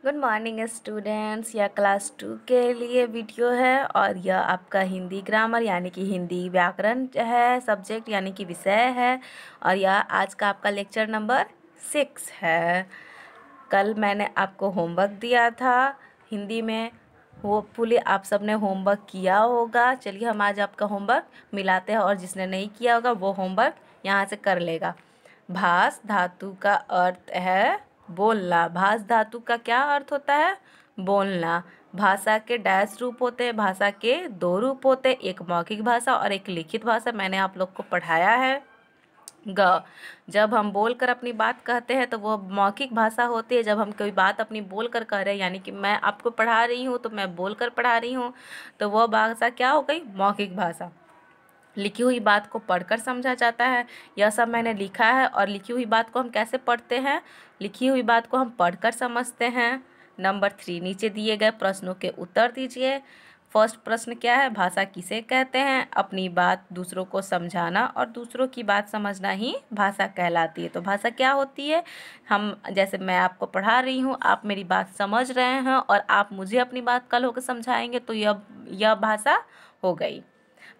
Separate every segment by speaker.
Speaker 1: Good morning students. यह class 2 के लिए वीडियो है और यह आपका हिंदी ग्रामर यानी कि हिंदी व्याकरण है, सब्जेक्ट यानी कि विषय है। और यह आज का आपका लेक्चर नंबर 6 है। कल मैंने आपको होमवर्क दिया था हिंदी में, होपफुली आप सब ने होमवर्क किया होगा। चलिए हम आज आपका होमवर्क मिलाते हैं और जिसने नहीं किया होगा वो होमवर्क यहाँ से कर लेगा। भास धातु का अर्थ है बोलना। भास धातु का क्या अर्थ होता है? बोलना। भाषा के डैश रूप होते हैं, भाषा के 2 रूप होते हैं, एक मौखिक भाषा और एक लिखित भाषा। मैंने आप लोग को पढ़ाया है। जब हम बोलकर अपनी बात कहते हैं तो वो मौखिक भाषा होती है। जब हम कोई बात अपनी बोलकर कह रहे हैं, यानी कि मैं आपको पढ़ा रही हूँ तो मैं बोलकर पढ़ा रही हूँ, तो वह भाषा क्या हो गई? मौखिक भाषा। लिखी हुई बात को पढ़कर समझा जाता है। यह सब मैंने लिखा है। और लिखी हुई बात को हम कैसे पढ़ते हैं? लिखी हुई बात को हम पढ़कर समझते हैं। नंबर 3, नीचे दिए गए प्रश्नों के उत्तर दीजिए। फर्स्ट प्रश्न क्या है? भाषा किसे कहते हैं? अपनी बात दूसरों को समझाना और दूसरों की बात समझना ही भाषा कहलाती है। तो भाषा क्या होती है? हम जैसे मैं आपको पढ़ा रही हूँ, आप मेरी बात समझ रहे हैं और आप मुझे अपनी बात कल होकर समझाएंगे, तो यह भाषा हो गई।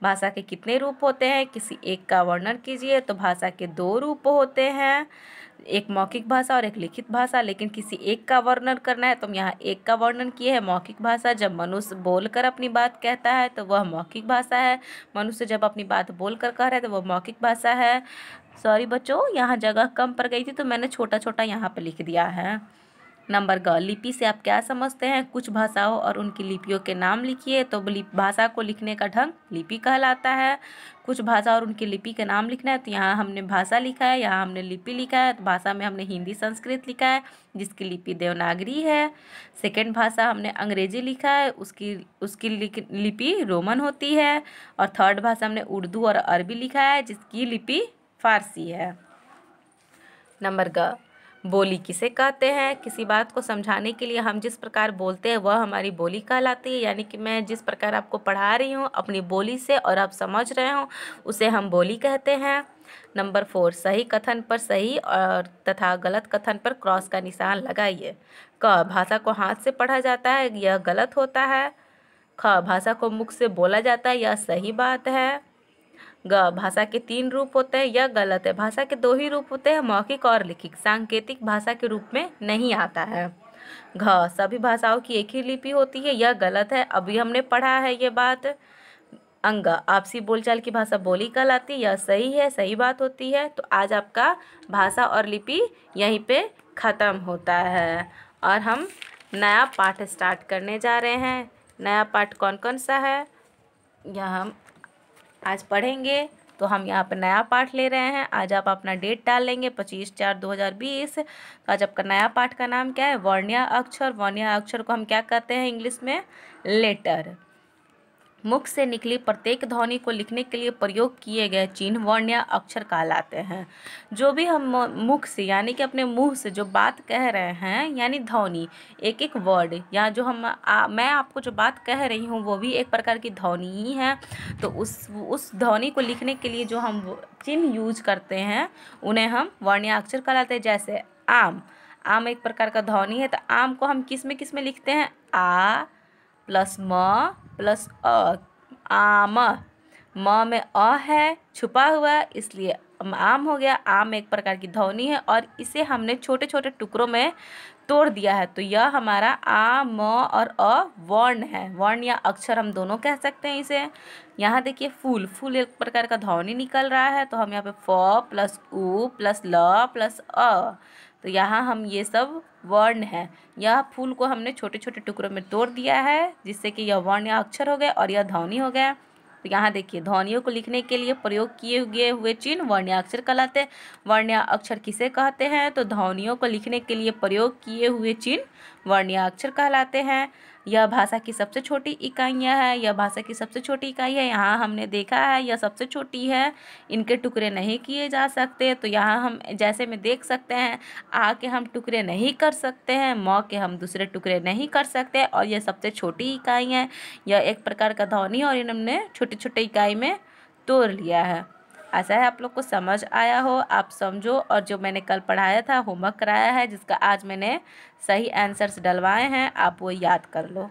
Speaker 1: भाषा के कितने रूप होते हैं? किसी एक का वर्णन कीजिए। तो भाषा के 2 रूप होते हैं, एक मौखिक भाषा और एक लिखित भाषा। लेकिन किसी एक का वर्णन करना है तो हम यहाँ एक का वर्णन किए हैं, मौखिक भाषा। जब मनुष्य बोलकर अपनी बात कहता है तो वह मौखिक भाषा है। मनुष्य जब अपनी बात बोलकर कह रहा है तो वह मौखिक भाषा है। सॉरी बच्चों, यहाँ जगह कम पड़ गई थी तो मैंने छोटा छोटा यहाँ पे लिख दिया है। नंबर ग, लिपि से आप क्या समझते हैं? कुछ भाषाओं और उनकी लिपियों के नाम लिखिए। तो भाषा को लिखने का ढंग लिपि कहलाता है। कुछ भाषा और उनकी लिपि के नाम लिखना है तो यहाँ हमने भाषा लिखा है, यहाँ हमने लिपि लिखा है। तो भाषा में हमने हिंदी संस्कृत लिखा है जिसकी लिपि देवनागरी है। सेकेंड भाषा हमने अंग्रेजी लिखा है, उसकी लिपि रोमन होती है। और थर्ड भाषा हमने उर्दू और अरबी लिखा है जिसकी लिपि फारसी है। नंबर ग, बोली किसे कहते हैं? किसी बात को समझाने के लिए हम जिस प्रकार बोलते हैं वह हमारी बोली कहलाती है। यानी कि मैं जिस प्रकार आपको पढ़ा रही हूँ अपनी बोली से और आप समझ रहे हो, उसे हम बोली कहते हैं। नंबर 4, सही कथन पर सही और तथा गलत कथन पर क्रॉस का निशान लगाइए। क, भाषा को हाथ से पढ़ा जाता है, यह गलत होता है। ख, भाषा को मुख से बोला जाता है, यह सही बात है। ग, भाषा के 3 रूप होते हैं, यह गलत है। भाषा के 2 ही रूप होते हैं, मौखिक और लिखित। सांकेतिक भाषा के रूप में नहीं आता है। घ, सभी भाषाओं की एक ही लिपि होती है, यह गलत है। अभी हमने पढ़ा है ये बात। अंग, आपसी बोलचाल की भाषा बोली कहलाती है, यह सही है, सही बात होती है। तो आज आपका भाषा और लिपि यहीं पे ख़त्म होता है और हम नया पाठ स्टार्ट करने जा रहे हैं। नया पाठ कौन कौन सा है यह हम आज पढ़ेंगे। तो हम यहाँ पर नया पाठ ले रहे हैं। आज आप अपना डेट डाल लेंगे 25/4/2020। तो आज आपका नया पाठ का नाम क्या है? वर्णीय अक्षर। वर्णीय अक्षर को हम क्या कहते हैं इंग्लिश में? लेटर। मुख से निकली प्रत्येक ध्वनि को लिखने के लिए प्रयोग किए गए चिन्ह वर्णीय अक्षर कहलाते हैं। जो भी हम मुख से यानी कि अपने मुंह से जो बात कह रहे हैं यानी ध्वनि, एक एक वर्ड या जो मैं आपको जो बात कह रही हूँ वो भी एक प्रकार की ध्वनि ही है। तो उस ध्वनि को लिखने के लिए जो हम चिन्ह यूज करते हैं उन्हें हम वर्णीय अक्षर कहलाते हैं। जैसे आम, आम एक प्रकार का ध्वनि है। तो आम को हम किस में लिखते हैं? आ प्लस म प्लस अ, आम। म में अ है छुपा हुआ, इसलिए आम हो गया। आम एक प्रकार की ध्वनि है और इसे हमने छोटे छोटे टुकड़ों में तोड़ दिया है। तो यह हमारा आ म और अ वर्ण है। वर्ण या अक्षर हम दोनों कह सकते हैं इसे। यहाँ देखिए फूल, फूल एक प्रकार का ध्वनि निकल रहा है। तो हम यहाँ पे फ प्लस उ प्लस ल प्लस अ, तो यहाँ हम ये सब वर्ण है। यह फूल को हमने छोटे छोटे टुकड़ों में तोड़ दिया है जिससे कि यह वर्ण या अक्षर हो गया और यह ध्वनि हो गया। तो यहाँ देखिए ध्वनियों को लिखने के लिए प्रयोग किए गए हुए चिन्ह वर्णीय अक्षर कहलाते हैं। वर्णीय अक्षर किसे कहते हैं? तो ध्वनियों को लिखने के लिए प्रयोग किए हुए चिन्ह वर्णीय अक्षर कहलाते हैं। यह भाषा की सबसे छोटी इकाइयाँ हैं। यह भाषा की सबसे छोटी इकाई है। यहाँ हमने देखा है यह सबसे छोटी है, इनके टुकड़े नहीं किए जा सकते। तो यहाँ हम जैसे में देख सकते हैं, आ के हम टुकड़े नहीं कर सकते हैं, म के हम दूसरे टुकड़े नहीं कर सकते। और यह सबसे छोटी इकाई है। यह एक प्रकार का ध्वनि और इन्होंने छोटे छोटे इकाई में तोड़ लिया है। आशा है आप लोग को समझ आया हो, आप समझो। और जो मैंने कल पढ़ाया था, होमवर्क कराया है, जिसका आज मैंने सही आंसर्स डलवाए हैं, आप वो याद कर लो।